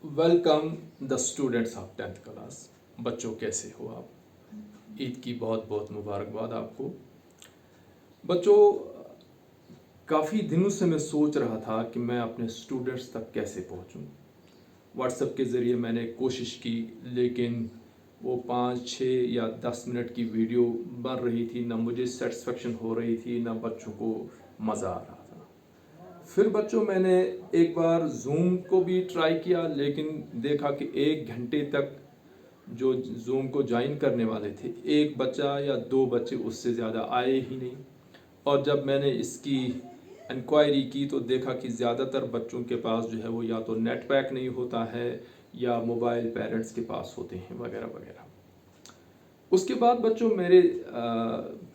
Welcome the students of 10th class. बच्चों कैसे हो आप? ईद की बहुत बहुत मुबारकबाद आपको। बच्चों, काफ़ी दिनों से मैं सोच रहा था कि मैं अपने स्टूडेंट्स तक कैसे पहुंचूं। व्हाट्सएप के ज़रिए मैंने कोशिश की, लेकिन वो 5, 6 या 10 मिनट की वीडियो बन रही थी, ना मुझे सेटिस्फेक्शन हो रही थी, ना बच्चों को मज़ा आ रहा था। फिर बच्चों, मैंने एक बार जूम को भी ट्राई किया, लेकिन देखा कि 1 घंटे तक जो जूम को ज्वाइन करने वाले थे, एक बच्चा या दो बच्चे, उससे ज़्यादा आए ही नहीं। और जब मैंने इसकी इंक्वायरी की तो देखा कि ज़्यादातर बच्चों के पास जो है वो या तो नेट पैक नहीं होता है या मोबाइल पेरेंट्स के पास होते हैं वगैरह वगैरह। उसके बाद बच्चों, मेरे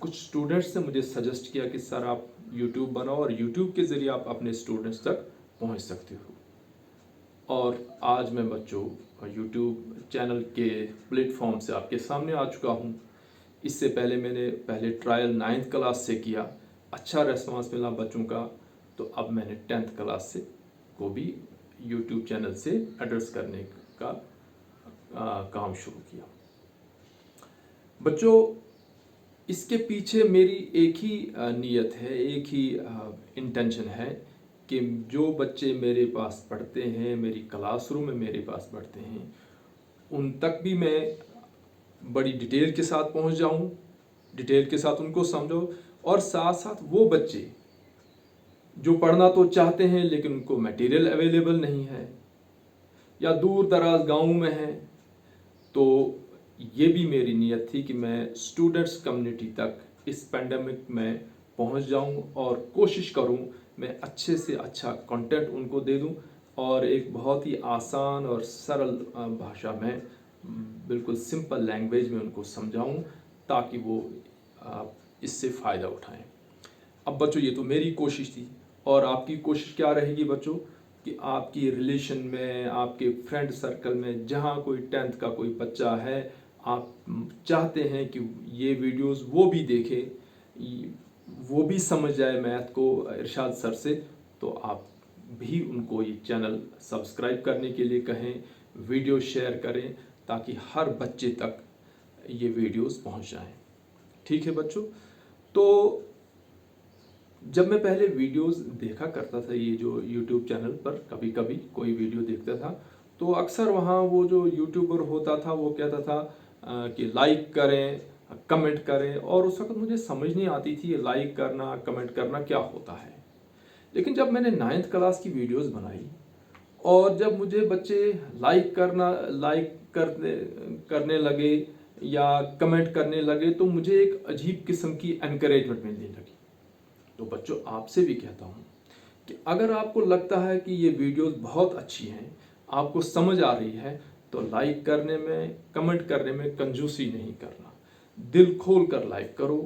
कुछ स्टूडेंट्स ने मुझे सजेस्ट किया कि सर आप यूट्यूब बनाओ और यूट्यूब के ज़रिए आप अपने स्टूडेंट्स तक पहुंच सकते हो। और आज मैं बच्चों यूट्यूब चैनल के प्लेटफॉर्म से आपके सामने आ चुका हूँ। इससे पहले मैंने ट्रायल 9th क्लास से किया, अच्छा रेस्पॉन्स मिला बच्चों का, तो अब मैंने 10th क्लास से को भी यूट्यूब चैनल से एड्रेस करने का काम शुरू किया। बच्चों, इसके पीछे मेरी एक ही नीयत है, एक ही इंटेंशन है कि जो बच्चे मेरे पास पढ़ते हैं, मेरी क्लासरूम में मेरे पास पढ़ते हैं, उन तक भी मैं बड़ी डिटेल के साथ पहुंच जाऊं, डिटेल के साथ उनको समझो। और साथ साथ वो बच्चे जो पढ़ना तो चाहते हैं लेकिन उनको मटेरियल अवेलेबल नहीं है या दूर दराज गाँव में है, तो ये भी मेरी नीयत थी कि मैं स्टूडेंट्स कम्युनिटी तक इस पेंडेमिक में पहुंच जाऊं और कोशिश करूं मैं अच्छे से अच्छा कंटेंट उनको दे दूं और एक बहुत ही आसान और सरल भाषा में, बिल्कुल सिंपल लैंग्वेज में उनको समझाऊं ताकि वो इससे फ़ायदा उठाएं। अब बच्चों, ये तो मेरी कोशिश थी, और आपकी कोशिश क्या रहेगी बच्चों कि आपकी रिलेशन में, आपके फ्रेंड सर्कल में जहाँ कोई 10th का कोई बच्चा है, आप चाहते हैं कि ये वीडियोस वो भी देखे, वो भी समझ जाए मैथ को इरशाद सर से, तो आप भी उनको ये चैनल सब्सक्राइब करने के लिए कहें, वीडियो शेयर करें ताकि हर बच्चे तक ये वीडियोस पहुंच जाएं। ठीक है बच्चों? तो जब मैं पहले वीडियोस देखा करता था, ये जो यूट्यूब चैनल पर कभी कभी कोई वीडियो देखता था, तो अक्सर वहाँ वो जो यूट्यूबर होता था वो कहता था कि लाइक करें, कमेंट करें, और उस वक्त मुझे समझ नहीं आती थी ये लाइक करना, कमेंट करना क्या होता है। लेकिन जब मैंने 9th क्लास की वीडियोस बनाई और जब मुझे बच्चे लाइक करने लगे या कमेंट करने लगे, तो मुझे एक अजीब किस्म की एनकरेजमेंट मिलने लगी। तो बच्चों, आपसे भी कहता हूँ कि अगर आपको लगता है कि ये वीडियोस बहुत अच्छी हैं, आपको समझ आ रही है, तो लाइक करने में, कमेंट करने में कंजूसी नहीं करना। दिल खोल कर लाइक करो,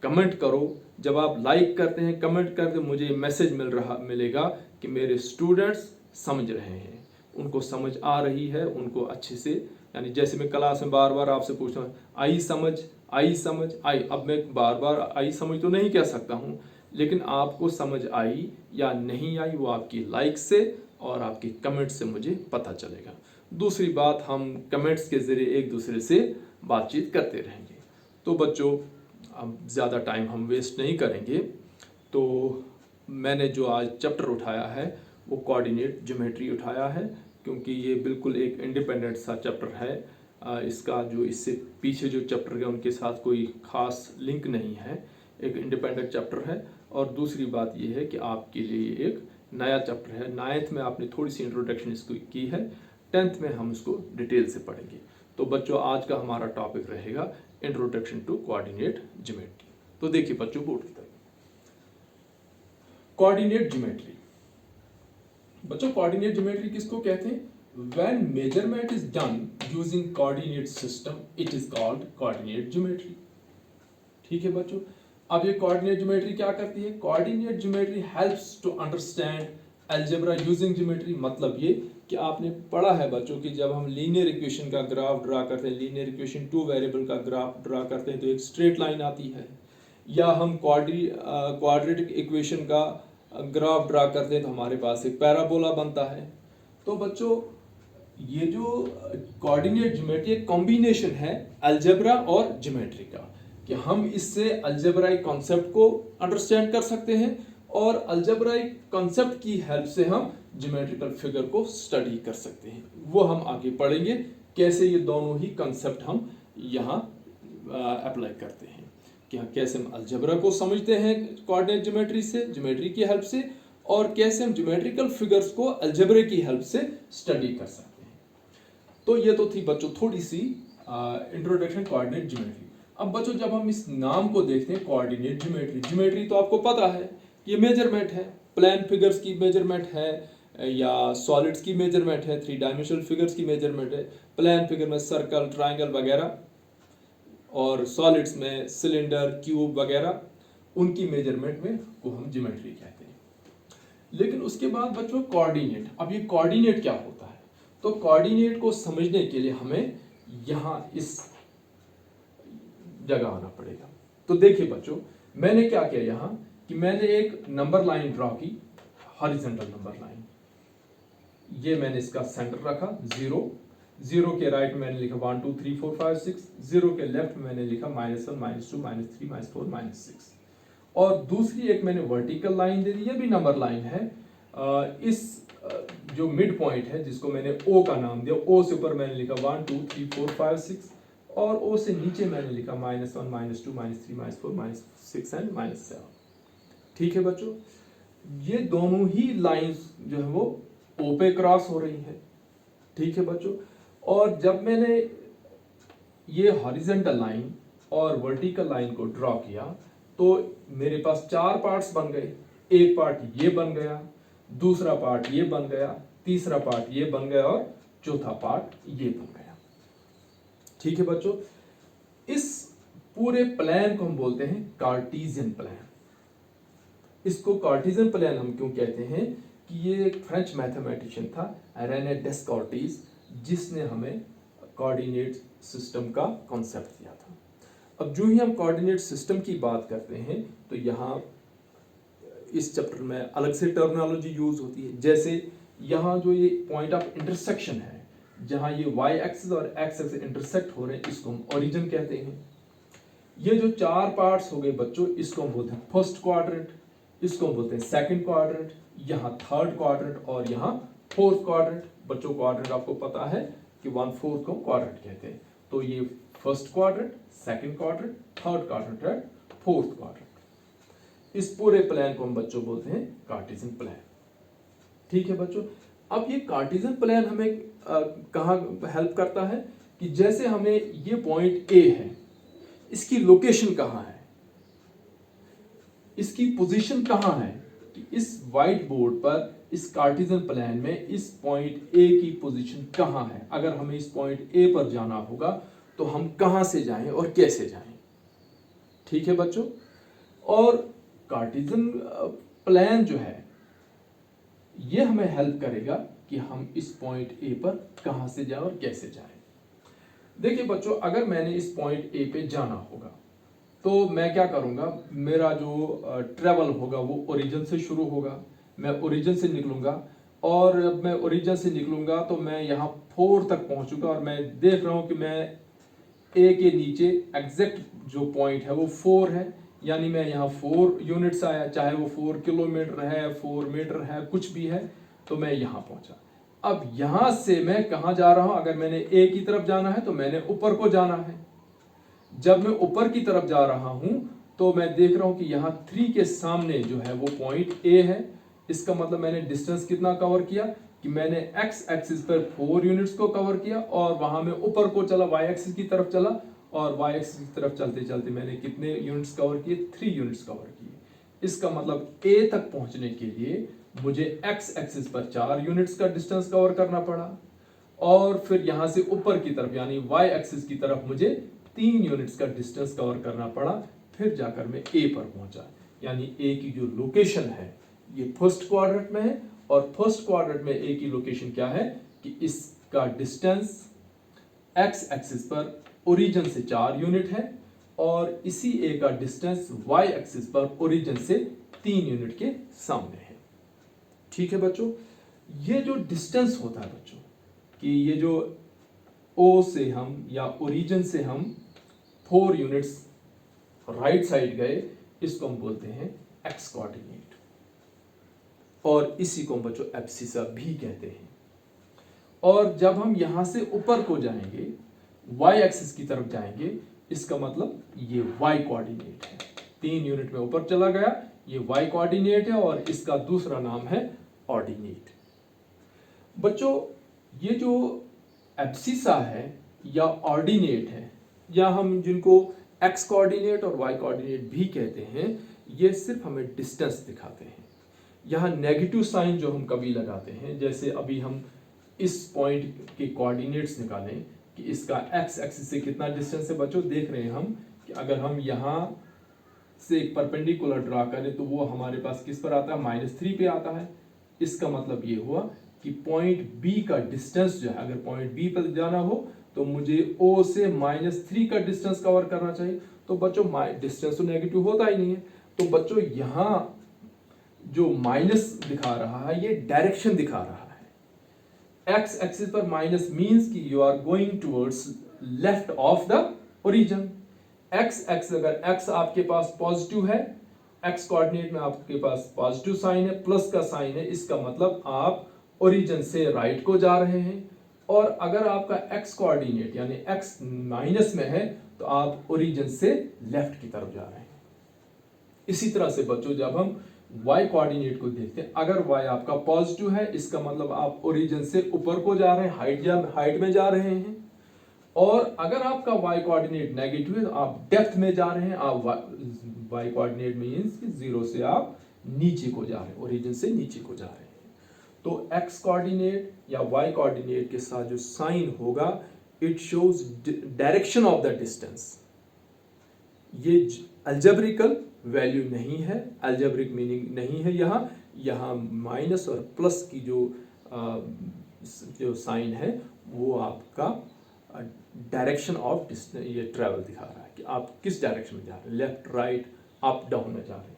कमेंट करो। जब आप लाइक करते हैं, कमेंट करते, मुझे मैसेज मिलेगा कि मेरे स्टूडेंट्स समझ रहे हैं, उनको समझ आ रही है, उनको अच्छे से, यानी जैसे मैं क्लास में बार बार आपसे पूछता हूँ आई समझ, आई समझ, आई। अब मैं बार बार आई समझ तो नहीं कह सकता हूँ, लेकिन आपको समझ आई या नहीं आई वो आपकी लाइक से और आपकी कमेंट से मुझे पता चलेगा। दूसरी बात, हम कमेंट्स के ज़रिए एक दूसरे से बातचीत करते रहेंगे। तो बच्चों, अब ज़्यादा टाइम हम वेस्ट नहीं करेंगे, तो मैंने जो आज चैप्टर उठाया है वो कोऑर्डिनेट ज्योमेट्री उठाया है, क्योंकि ये बिल्कुल एक इंडिपेंडेंट सा चैप्टर है। इसका जो इससे पीछे जो चैप्टर है उनके साथ कोई ख़ास लिंक नहीं है, एक इंडिपेंडेंट चैप्टर है। और दूसरी बात ये है कि आपके लिए एक नया चैप्टर है। 9th में आपने थोड़ी सी इंट्रोडक्शन इसको की है, 10th में हम इसको डिटेल से पढ़ेंगे। तो बच्चों, आज का हमारा टॉपिक रहेगा इंट्रोडक्शन टू कोऑर्डिनेट ज्योमेट्री। तो देखिए बच्चों, बोर्ड की तरफ कोऑर्डिनेट ज्योमेट्री। बच्चों, कोऑर्डिनेट ज्योमेट्री किसको कहते हैं? When measurement is done using coordinate system, it is called coordinate geometry. ठीक है बच्चों? अब ये कोऑर्डिनेट ज्योमेट्री क्या करती है? Coordinate geometry helps to understand algebra using geometry. मतलब ये कि आपने पढ़ा है बच्चों कि जब हम लीनियर इक्वेशन का ग्राफ ड्रा करते हैं, लीनियर इक्वेशन 2 वेरिएबल का ग्राफ ड्रा करते हैं, तो एक स्ट्रेट लाइन आती है। या हम क्वाड्रेटिक इक्वेशन का ग्राफ ड्रा करते हैं तो हमारे पास एक पैराबोला बनता है। तो बच्चों, ये जो कोऑर्डिनेट ज्योमेट्री एक कॉम्बिनेशन है अलजेब्रा और ज्योमेट्री का, कि हम इससे अलजेब्राइक कॉन्सेप्ट को अंडरस्टैंड कर सकते हैं और अलजेब्राइक कॉन्सेप्ट की हेल्प से हम ज्योमेट्रिकल फिगर को स्टडी कर सकते हैं। वो हम आगे पढ़ेंगे कैसे ये दोनों ही कॉन्सेप्ट हम यहाँ अप्लाई करते हैं, कि कैसे हम अलजेब्रा को समझते हैं कोऑर्डिनेट ज्योमेट्री से, ज्योमेट्री की हेल्प से, और कैसे हम ज्योमेट्रिकल फिगर्स को अलजेब्रा की हेल्प से स्टडी कर सकते हैं। तो ये तो थी बच्चों थोड़ी सी इंट्रोडक्शन कोऑर्डिनेट ज्योमेट्री। अब बच्चों जब हम इस नाम को देखते हैं कोऑर्डिनेट ज्योमेट्री, ज्योमेट्री तो आपको पता है ये मेजरमेंट है, प्लान फिगर्स की मेजरमेंट है या सॉलिड्स की मेजरमेंट है, 3 डायमेंशनल फिगर्स की मेजरमेंट है। प्लान फिगर में सर्कल, ट्राइंगल वगैरह, और सॉलिड्स में सिलेंडर, क्यूब वगैरह, उनकी मेजरमेंट में को हम ज्योमेट्री कहते हैं। लेकिन उसके बाद बच्चों कोऑर्डिनेट, अब ये कोऑर्डिनेट क्या होता है? तो कोऑर्डिनेट को समझने के लिए हमें यहां इस जगह आना पड़ेगा। तो देखिए बच्चों, मैंने क्या किया यहां कि मैंने एक नंबर लाइन ड्रॉ की, हॉरिजॉन्टल नंबर लाइन। ये मैंने इसका सेंटर रखा 0, 0 के राइट में मैंने लिखा 1 2 3 4 5 6, 0 के लेफ्ट में मैंने लिखा -1 -2 -3 -4 -6। और दूसरी एक मैंने वर्टिकल लाइन दे दी, ये भी नंबर लाइन है। इस जो मिड पॉइंट है जिसको मैंने O का नाम दिया, O से ऊपर मैंने लिखा 1 2 3 4 5 6, और O से नीचे मैंने लिखा -1 -2 -3 -4 -6 एंड -7। ठीक है बच्चों, ये दोनों ही लाइंस जो है वो O पे क्रॉस हो रही है। ठीक है बच्चों, और जब मैंने ये हॉरिजॉन्टल लाइन और वर्टिकल लाइन को ड्रॉ किया तो मेरे पास 4 पार्ट्स बन गए। एक पार्ट ये बन गया, दूसरा पार्ट ये बन गया, तीसरा पार्ट ये बन गया, और चौथा पार्ट ये बन गया। ठीक है बच्चों, इस पूरे प्लान को हम बोलते हैं कार्टेशियन प्लान। इसको कार्टेशियन प्लान हम क्यों कहते हैं कि ये एक फ्रेंच मैथमेटिशियन था, रेने डेस्कार्टेस, जिसने हमें कोऑर्डिनेट सिस्टम का कॉन्सेप्ट दिया था। अब जो ही हम कोऑर्डिनेट सिस्टम की बात करते हैं तो यहाँ इस चैप्टर में अलग से टर्मिनोलॉजी यूज होती है। जैसे यहाँ जो ये पॉइंट ऑफ इंटरसेक्शन है, जहाँ ये y एक्सिस और x एक्सिस इंटरसेक्ट हो रहे हैं, इसको हम ओरिजिन कहते हैं। ये जो 4 पार्ट्स हो गए बच्चों, इसको हम बोलते हैं फर्स्ट क्वाड्रेंट, इसको हम बोलते हैं सेकंड क्वाड्रेंट, यहाँ थर्ड क्वाड्रेंट, और यहाँ फोर्थ क्वाड्रेंट। बच्चों क्वाड्रेंट आपको पता है कि 1/4 को क्वाड्रेंट कहते हैं। तो ये first quadrant, second quadrant, third quadrant है, फोर्थ क्वाड्रेंट। इस पूरे प्लान को हम बच्चों बोलते हैं कार्टेशियन प्लान। ठीक है बच्चों, अब ये कार्टेशियन प्लान हमें कहाँ हेल्प करता है कि जैसे हमें ये पॉइंट ए है, इसकी लोकेशन कहाँ है, इसकी पोजीशन कहाँ है, कि इस व्हाइट बोर्ड पर इस कार्टेशियन प्लान में इस पॉइंट ए की पोजीशन कहाँ है। अगर हमें इस पॉइंट ए पर जाना होगा तो हम कहाँ से जाएं और कैसे जाएं। ठीक है बच्चों, और कार्टेशियन प्लान जो है ये हमें हेल्प करेगा कि हम इस पॉइंट ए पर कहाँ से जाएं और कैसे जाएं। देखिए बच्चों, अगर मैंने इस पॉइंट ए पे जाना होगा तो मैं क्या करूंगा, मेरा जो ट्रेवल होगा वो ओरिजिन से शुरू होगा। मैं ओरिजिन से निकलूंगा, और जब मैं ओरिजिन से निकलूंगा तो मैं यहाँ 4 तक पहुंचूंगा, और मैं देख रहा हूँ कि मैं ए के नीचे एग्जैक्ट जो पॉइंट है वो 4 है, यानी मैं यहाँ 4 यूनिट्स आया, चाहे वो 4 किलोमीटर है, 4 मीटर है, कुछ भी है, तो मैं यहाँ पहुंचा। अब यहाँ से मैं कहाँ जा रहा हूँ, अगर मैंने ए की तरफ जाना है तो मैंने ऊपर को जाना है। जब मैं ऊपर की तरफ जा रहा हूं तो मैं देख रहा हूं कि यहाँ 3 के सामने जो है वो पॉइंट ए है। इसका मतलब मैंने डिस्टेंस कितना कवर किया कि मैंने एक्स एक्सिस पर 4 यूनिट्स को कवर किया, और वहां में ऊपर को चला, वाई एक्सिस की तरफ चला, और वाई एक्सिस की तरफ चलते चलते मैंने कितने यूनिट्स कवर किए, 3 यूनिट्स कवर किए। इसका मतलब ए तक पहुंचने के लिए मुझे एक्स एक्सिस पर 4 यूनिट्स का डिस्टेंस कवर करना पड़ा, और फिर यहां से ऊपर की तरफ यानी वाई एक्सिस की तरफ मुझे 3 यूनिट्स का डिस्टेंस कवर करना पड़ा, फिर जाकर मैं ए पर पहुंचा। यानी ए की जो लोकेशन है ये फर्स्ट क्वाड्रेंट में है, और फर्स्ट क्वाड्रेंट में ए की लोकेशन क्या है कि इसका डिस्टेंस एक्स एक्सिस पर ओरिजिन से 4 यूनिट है, और इसी ए का डिस्टेंस वाई एक्सिस पर ओरिजिन से 3 यूनिट के सामने है। ठीक है बच्चों, ये जो डिस्टेंस होता है बच्चों, कि ये जो ओ से हम या ओरिजिन से हम 4 यूनिट्स राइट साइड गए, इसको हम बोलते हैं एक्स कोऑर्डिनेट, और इसी को हम बच्चों एब्सिसा भी कहते हैं। और जब हम यहां से ऊपर को जाएंगे, वाई एक्सिस की तरफ जाएंगे, इसका मतलब ये वाई कोऑर्डिनेट है। 3 यूनिट में ऊपर चला गया, ये वाई कोऑर्डिनेट है, और इसका दूसरा नाम है ऑर्डिनेट। बच्चों ये जो एब्सिसा है या ऑर्डिनेट है, या हम जिनको एक्स कोऑर्डिनेट और वाई कोऑर्डिनेट भी कहते हैं, ये सिर्फ हमें डिस्टेंस दिखाते हैं। यहाँ नेगेटिव साइन जो हम कभी लगाते हैं, जैसे अभी हम इस पॉइंट के कोऑर्डिनेट्स निकालें कि इसका एक्स एक्सिस से कितना डिस्टेंस है। बच्चों देख रहे हैं हम कि अगर हम यहाँ से एक परपेंडिकुलर ड्रा करें तो वो हमारे पास किस पर आता है, -3 पे आता है। इसका मतलब ये हुआ कि पॉइंट बी का डिस्टेंस जो है, अगर पॉइंट बी पर जाना हो तो मुझे ओ से -3 का डिस्टेंस कवर करना चाहिए। तो बच्चों डिस्टेंस तो नेगेटिव होता ही नहीं है। तो बच्चों यहाँ जो माइनस दिखा रहा है, ये डायरेक्शन दिखा रहा है। एक्स एक्सिस पर माइनस मीन्स कि you are going towards left of the origin. X x, अगर एक्स आपके पास पॉजिटिव है, एक्स कोऑर्डिनेट में आपके पास पॉजिटिव साइन है, प्लस का साइन है, इसका मतलब आप ओरिजिन से राइट को जा रहे हैं। और अगर आपका एक्स कोऑर्डिनेट यानी एक्स माइनस में है तो आप ओरिजिन से लेफ्ट की तरफ जा रहे हैं। इसी तरह से बच्चों जब हम y कोऑर्डिनेट को देखते हैं, अगर y आपका पॉजिटिव है, इसका मतलब आप ओरिजिन से ऊपर को जा रहे हैं, हाइट में जा रहे हैं। और अगर आपका y कोऑर्डिनेट नेगेटिव है तो आप डेप्थ में जा रहे हैं। आप y कोऑर्डिनेट मींस कि 0 से आप नीचे को जा रहे हैं, ओरिजिन से नीचे को जा रहे हैं। तो x कोऑर्डिनेट या y कोऑर्डिनेट के साथ जो साइन होगा, it shows direction of the distance. ये अलजेब्रिकल वैल्यू नहीं है, अलजेब्रिक मीनिंग नहीं है। यहाँ माइनस और प्लस की जो साइन है वो आपका डायरेक्शन ऑफ डिस्टेंस, ये ट्रेवल दिखा रहा है कि आप किस डायरेक्शन में जा रहे हैं, लेफ्ट राइट अप डाउन में जा रहे हैं।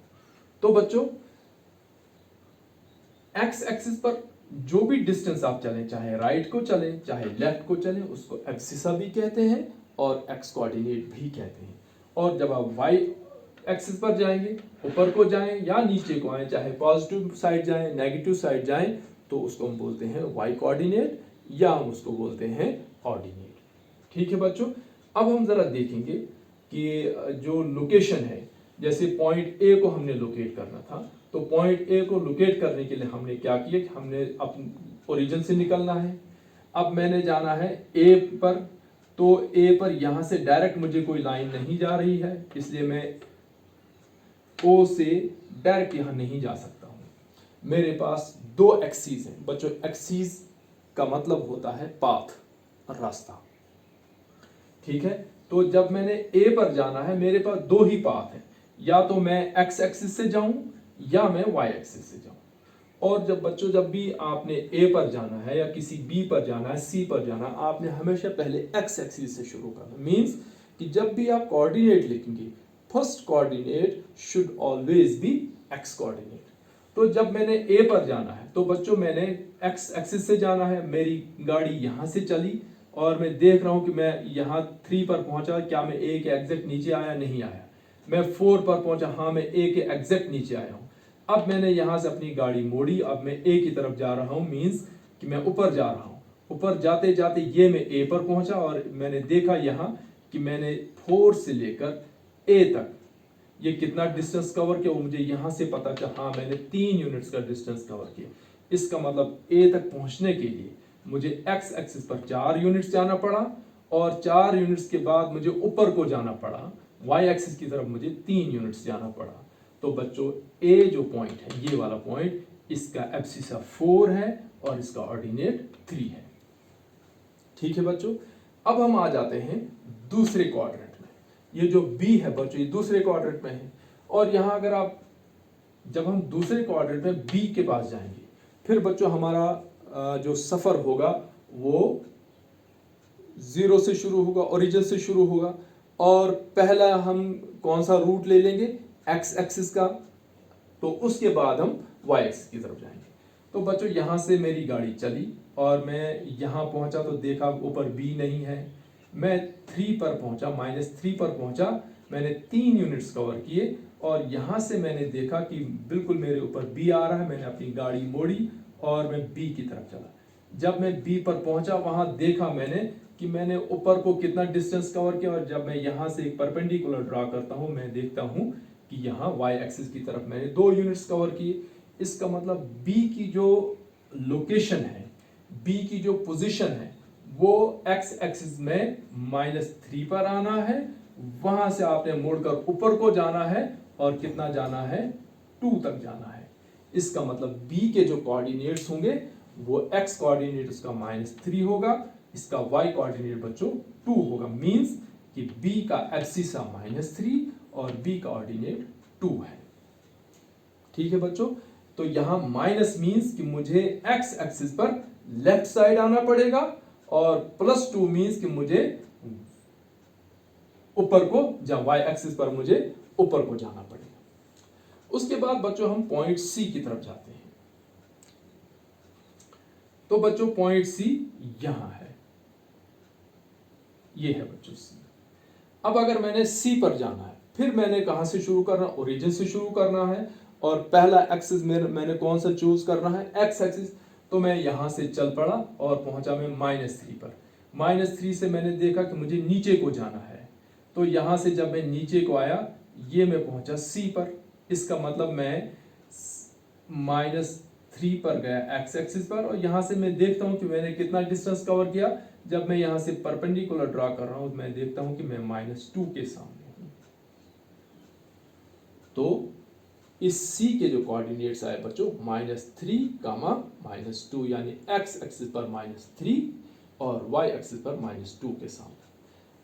तो बच्चों एक्स एक्सिस पर जो भी डिस्टेंस आप चलें, चाहे राइट को चलें चाहे लेफ्ट को चलें, उसको एब्सिसा भी कहते हैं और एक्स कोऑर्डिनेट भी कहते हैं। और जब आप वाई एक्सिस पर जाएंगे, ऊपर को जाएं या नीचे को आए, चाहे पॉजिटिव साइड जाएं नेगेटिव साइड जाएं, तो उसको हम बोलते हैं वाई कोऑर्डिनेट या हम उसको बोलते हैं ऑर्डिनेट। ठीक है बच्चों, अब हम जरा देखेंगे कि जो लोकेशन है, जैसे पॉइंट ए को हमने लोकेट करना था, तो पॉइंट ए को लोकेट करने के लिए हमने क्या किया कि हमने अपने ओरिजिन से निकलना है। अब मैंने जाना है ए पर, तो ए पर यहां से डायरेक्ट मुझे कोई लाइन नहीं जा रही है, इसलिए मैं ओ से डायरेक्ट यहां नहीं जा सकता हूं। मेरे पास 2 एक्सीज हैं बच्चों। एक्सीज का मतलब होता है पाथ, रास्ता। ठीक है, तो जब मैंने ए पर जाना है, मेरे पास 2 ही पाथ हैं, या तो मैं एक्स एक्सिस से जाऊं या मैं वाई एक्सिस से जाऊं। और जब भी आपने ए पर जाना है या किसी बी पर जाना है, सी पर जाना, आपने हमेशा पहले एक्स एक्सिस से शुरू करना। मींस कि जब भी आप कोऑर्डिनेट लिखेंगे, first coordinate should always be x coordinate. तो जब मैंने ए पर जाना है तो बच्चों मैंने एक्स एक्सिस से जाना है। मेरी गाड़ी यहां से चली और मैं देख रहा हूं कि मैं यहाँ 3 पर पहुंचा, क्या मैं ए के एग्जैक्ट नीचे आया, नहीं आया। मैं 4 पर पहुंचा, हाँ मैं ए के एग्जैक्ट नीचे आया हूं। अब मैंने यहां से अपनी गाड़ी मोड़ी, अब मैं ए की तरफ जा रहा हूं, मींस कि मैं ऊपर जा रहा हूं। ऊपर जाते जाते ये मैं ए पर पहुंचा और मैंने देखा यहां कि मैंने 4 से लेकर ए तक ये कितना डिस्टेंस कवर किया, वो मुझे यहां से पता चला, हाँ मैंने 3 यूनिट्स का डिस्टेंस कवर किया। इसका मतलब ए तक पहुंचने के लिए मुझे एक्स एक्सिस पर 4 यूनिट्स जाना पड़ा, और 4 यूनिट्स के बाद मुझे ऊपर को जाना पड़ा, वाई एक्सिस की तरफ मुझे 3 यूनिट्स जाना पड़ा। तो बच्चों ए जो पॉइंट है, ये वाला पॉइंट, इसका एब्सिसा 4 है और इसका ऑर्डिनेट 3 है। ठीक है बच्चों, अब हम आ जाते हैं दूसरे क्वाड्रेंट में। ये जो बी है बच्चों, ये दूसरे क्वाड्रेंट में है। और यहां अगर आप, जब हम दूसरे क्वाड्रेंट में बी के पास जाएंगे, फिर बच्चों हमारा जो सफर होगा वो 0 से शुरू होगा, ओरिजिन से शुरू होगा। और पहला हम कौन सा रूट ले लेंगे, एक्स एक्सिस का, तो उसके बाद हम वाई एक्सिस की तरफ जाएंगे। तो बच्चों यहाँ से मेरी गाड़ी चली और मैं यहाँ पहुँचा तो देखा ऊपर बी नहीं है। मैं 3 पर पहुँचा, -3 पर पहुँचा, मैंने 3 यूनिट्स कवर किए और यहाँ से मैंने देखा कि बिल्कुल मेरे ऊपर बी आ रहा है। मैंने अपनी गाड़ी मोड़ी और मैं बी की तरफ चला। जब मैं बी पर पहुँचा वहाँ देखा मैंने कि मैंने ऊपर को कितना डिस्टेंस कवर किया, और जब मैं यहाँ से एक परपेंडिकुलर ड्रा करता हूँ मैं देखता हूँ कि यहाँ वाई एक्सिस की तरफ मैंने 2 यूनिट्स कवर किए। इसका मतलब बी की जो लोकेशन है, बी की जो पोजीशन है, वो एक्स एक्सिस में -3 पर आना है। वहां से आपने मोड़कर ऊपर को जाना है और कितना जाना है, 2 तक जाना है। इसका मतलब बी के जो कोऑर्डिनेट्स होंगे वो एक्स कोऑर्डिनेट उसका -3 होगा, इसका वाई कोऑर्डिनेट बच्चों 2 होगा। मींस कि बी का एब्सिसा -3 और बी का ऑर्डिनेट 2 है। ठीक है बच्चों, तो यहां माइनस मींस कि मुझे एक्स एक्सिस पर लेफ्ट साइड आना पड़ेगा और +2 मींस कि मुझे ऊपर को वाई एक्सिस पर मुझे ऊपर को जाना पड़ेगा। उसके बाद बच्चों हम पॉइंट सी की तरफ जाते हैं। तो बच्चों पॉइंट सी यहां है, ये है बच्चों सी। अब अगर मैंने सी पर जाना है, फिर मैंने कहां से शुरू करना, ओरिजिन से शुरू करना है। और पहला एक्सिस मैंने कौन सा चूज करना है, एक्स एक्सिस। तो मैं यहां से चल पड़ा और पहुंचा मैं -3 पर। -3 से मैंने देखा कि मुझे नीचे को जाना है, तो यहां से जब मैं नीचे को आया ये मैं पहुंचा सी पर। इसका मतलब मैं -3 पर गया एक्स एक्सिस पर, और यहां से मैं देखता हूं कि मैंने कितना डिस्टेंस कवर किया। जब मैं यहां से परपेंडिकुलर ड्रा कर रहा हूं मैं देखता हूं कि मैं -2 के सामने हूं। तो इस सी के जो कोऑर्डिनेट्स आए बच्चों -3, -2, यानी एक्स एक्सिस पर -3 और वाई एक्सिस पर -2 के सामने।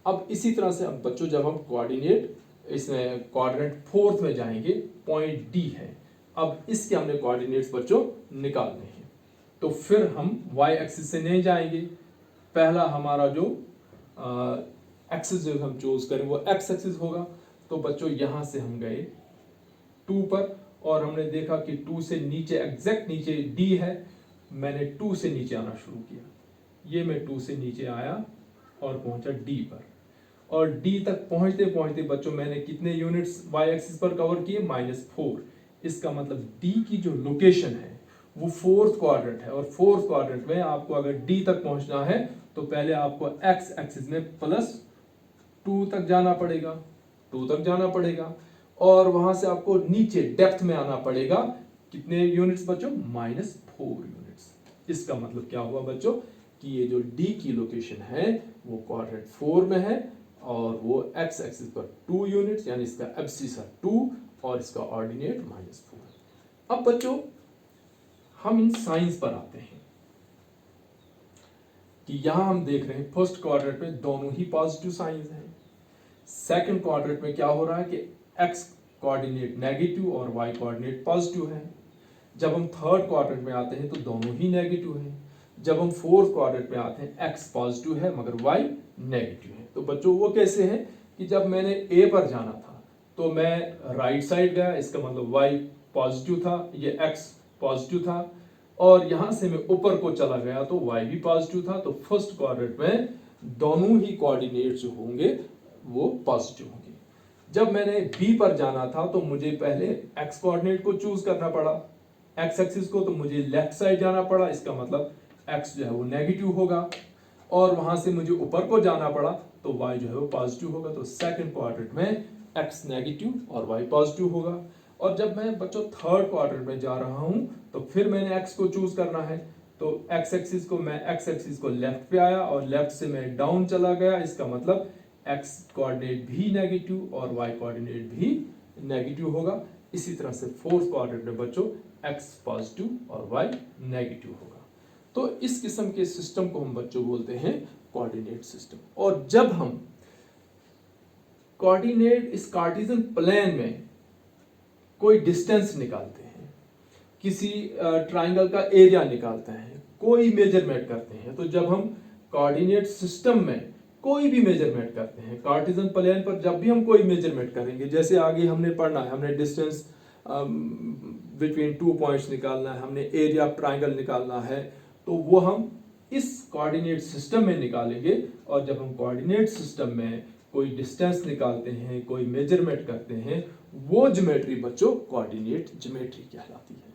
अब इसी तरह से अब बच्चों जब हम कोऑर्डिनेट इसमें कोऑर्डिनेट 4th में जाएंगे, पॉइंट डी है। अब इसके हमने कोऑर्डिनेट्स बच्चों निकालने हैं, तो फिर हम वाई एक्सिस से नहीं जाएंगे। पहला हमारा जो एक्सिस जो हम चूज करें वो एक्स एक्सिस होगा। तो बच्चों यहां से हम गए 2 पर और हमने देखा कि 2 से नीचे, एग्जैक्ट नीचे डी है। मैंने 2 से नीचे आना शुरू किया, ये मैं 2 से नीचे आया और पहुंचा डी पर। और डी तक पहुंचते पहुंचते बच्चों मैंने कितने यूनिट्स वाई एक्सिस पर कवर किए, -4। इसका मतलब डी की जो लोकेशन है वो 4th क्वाड्रेंट है, और 4th क्वाड्रेंट में आपको अगर डी तक पहुंचना है तो पहले आपको एक्स एक्सिस में +2 तक जाना पड़ेगा, 2 तक जाना पड़ेगा, और वहां से आपको नीचे डेप्थ में आना पड़ेगा। कितने यूनिट्स बच्चों, -4 यूनिट्स। इसका मतलब क्या हुआ बच्चों कि ये जो डी की लोकेशन है वो क्वाड्रेंट 4 में है, और वो एक्स एक्सिस पर 2 यूनिट्स, यानी इसका एब्सिसा 2 और इसका ऑर्डिनेट -4। अब बच्चों हम इन साइंस पर आते हैं कि यहां हम देख रहे हैं फर्स्ट क्वाड्रेंट में दोनों ही पॉजिटिव साइंस हैं। सेकंड क्वाड्रेंट में क्या हो रहा है कि एक्स कोऑर्डिनेट नेगेटिव और वाई कोऑर्डिनेट पॉजिटिव है। जब हम थर्ड क्वाड्रेंट में आते हैं तो दोनों ही नेगेटिव हैं। जब हम फोर्थ क्वाड्रेंट में आते हैं एक्स पॉजिटिव है मगर वाई नेगेटिव है। तो बच्चों वो कैसे है कि जब मैंने ए पर जाना था तो मैं राइट साइड गया, इसका मतलब वाई पॉजिटिव था, ये एक्स पॉजिटिव था, और यहां से मैं ऊपर को चला गया तो वाई भी पॉजिटिव था। तो फर्स्ट क्वाड्रेंट में दोनों ही कोऑर्डिनेट्स जो होंगे वो पॉजिटिव होंगे। जब मैंने बी पर जाना था तो मुझे पहले एक्स कोऑर्डिनेट को चूज करना पड़ा, एक्स एक्सिस को, तो मुझे लेफ्ट साइड जाना पड़ा। इसका मतलब एक्स जो है वो नेगेटिव होगा, और वहां से मुझे ऊपर को जाना पड़ा तो वाई जो है वो पॉजिटिव होगा। तो सेकंड क्वाड्रेंट में एक्स नेगेटिव और वाई पॉजिटिव होगा। और जब मैं बच्चों थर्ड क्वाड्रेंट में जा रहा हूं तो फिर मैंने एक्स को चूज करना है, तो एक्स एक्सिस को मैं एक्स एक्सिस को लेफ्ट पे आया और लेफ्ट से मैं डाउन चला गया। इसका मतलब एक्स कोऑर्डिनेट भी नेगेटिव और वाई कोऑर्डिनेट भी नेगेटिव होगा। इसी तरह से फोर्थ क्वाड्रेंट में बच्चों एक्स पॉजिटिव और वाई नेगेटिव होगा। तो इस किस्म के सिस्टम को हम बच्चों बोलते हैं कोऑर्डिनेट सिस्टम। और जब हम कोऑर्डिनेट इस कार्टेशियन प्लेन में कोई डिस्टेंस निकालते हैं, किसी ट्राइंगल का एरिया निकालते हैं, कोई मेजरमेंट करते हैं, तो जब हम कोऑर्डिनेट सिस्टम में कोई भी मेजरमेंट करते हैं कार्टेशियन प्लेन पर, जब भी हम कोई मेजरमेंट करेंगे, जैसे आगे हमने पढ़ना है, हमने डिस्टेंस बिटवीन 2 पॉइंट्स निकालना है, हमने एरिया ऑफ ट्राइंगल निकालना है, तो वो हम इस कोऑर्डिनेट सिस्टम में निकालेंगे। और जब हम कोऑर्डिनेट सिस्टम में कोई डिस्टेंस निकालते हैं, कोई मेजरमेंट करते हैं, वो ज्योमेट्री बच्चों कोऑर्डिनेट ज्योमेट्री कहलाती है।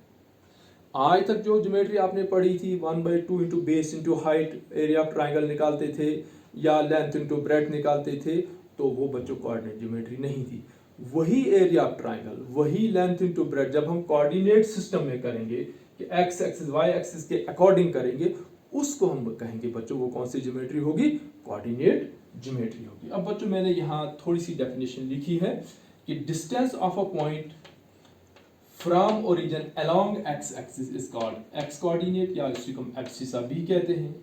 आज तक जो ज्योमेट्री आपने पढ़ी थी 1/2 into base into height area of triangle निकालते थे, या लेंथ इंटू ब्रेड्थ निकालते थे, तो वो बच्चों कोऑर्डिनेट ज्योमेट्री नहीं थी। वही एरिया ऑफ ट्राइंगल, वही लेंथ इंटू ब्रेड्थ जब हम कोऑर्डिनेट सिस्टम में करेंगे कि एक्स एक्सिस वाई एक्सिस के अकॉर्डिंग करेंगे, उसको हम कहेंगे बच्चों वो कौन सी ज्योमेट्री होगी, कोऑर्डिनेट ज्योमेट्री होगी। अब बच्चों मैंने यहाँ थोड़ी सी डेफिनेशन लिखी है कि distance of a point from origin along x axis is called x coordinate, या इसी को हम एब्सिसा भी कहते हैं।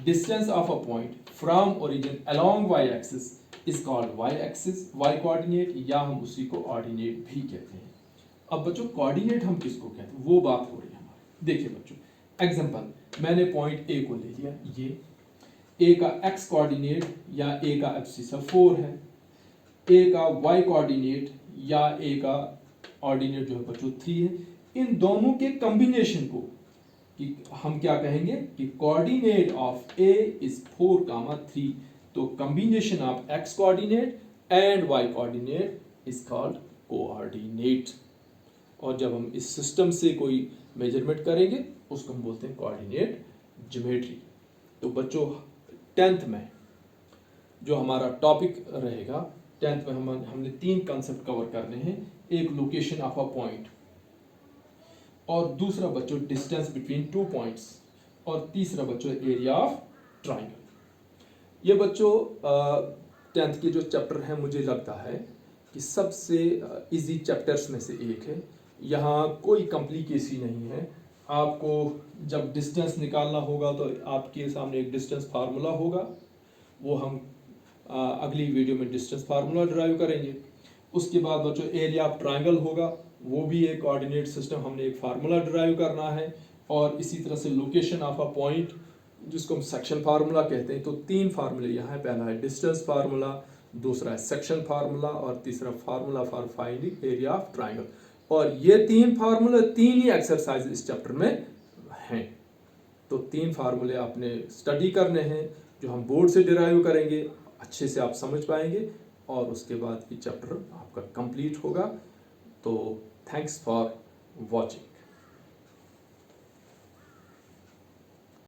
Distance of a point from origin along y axis is called y axis y coordinate, या हम उसी को ऑर्डिनेट भी कहते हैं। अब बच्चों कोऑर्डिनेट हम किसको कहते हैं, वो बात हो रही है हमारी। देखिए बच्चों, एग्जांपल मैंने पॉइंट ए को ले लिया, ये ए का एक्स कोऑर्डिनेट या ए का एब्सिसा 4 है, ए का वाई कोऑर्डिनेट या ए का ऑर्डिनेट जो है बच्चों 3 है। इन दोनों के कॉम्बिनेशन को कि हम क्या कहेंगे कि कोऑर्डिनेट ऑफ ए इज 4, 3, तो combination of x coordinate and y coordinate is called coordinate. और जब हम इस सिस्टम से कोई मेजरमेंट करेंगे उसको हम बोलते हैं कोऑर्डिनेट ज्योमेट्री। तो बच्चों 10th में जो हमारा टॉपिक रहेगा, 10th में हमने 3 कंसेप्ट कवर करने हैं। एक लोकेशन ऑफ अ पॉइंट, और दूसरा बच्चों डिस्टेंस बिटवीन 2 पॉइंट्स, और तीसरा बच्चों एरिया ऑफ ट्राइंगल। ये बच्चों 10th के जो चैप्टर हैं मुझे लगता है कि सबसे इजी चैप्टर्स में से एक है। यहाँ कोई कॉम्प्लिकेसी नहीं है। आपको जब डिस्टेंस निकालना होगा तो आपके सामने एक डिस्टेंस फार्मूला होगा, वो हम अगली वीडियो में डिस्टेंस फार्मूला ड्राइव करेंगे। उसके बाद बच्चों एरिया ऑफ ट्राइंगल होगा, वो भी एक कोऑर्डिनेट सिस्टम, हमने एक फार्मूला ड्राइव करना है। और इसी तरह से लोकेशन ऑफ अ पॉइंट जिसको हम सेक्शन फार्मूला कहते हैं। तो 3 फार्मूले यहाँ है, पहला है डिस्टेंस फार्मूला, दूसरा है सेक्शन फार्मूला, और तीसरा formula for finding area of triangle. और ये 3 फार्मूले 3 ही एक्सरसाइज इस चैप्टर में हैं। तो 3 फार्मूले आपने स्टडी करने हैं, जो हम बोर्ड से डिराइव करेंगे, अच्छे से आप समझ पाएंगे, और उसके बाद ये चैप्टर आपका कंप्लीट होगा। तो थैंक्स फॉर वॉचिंग।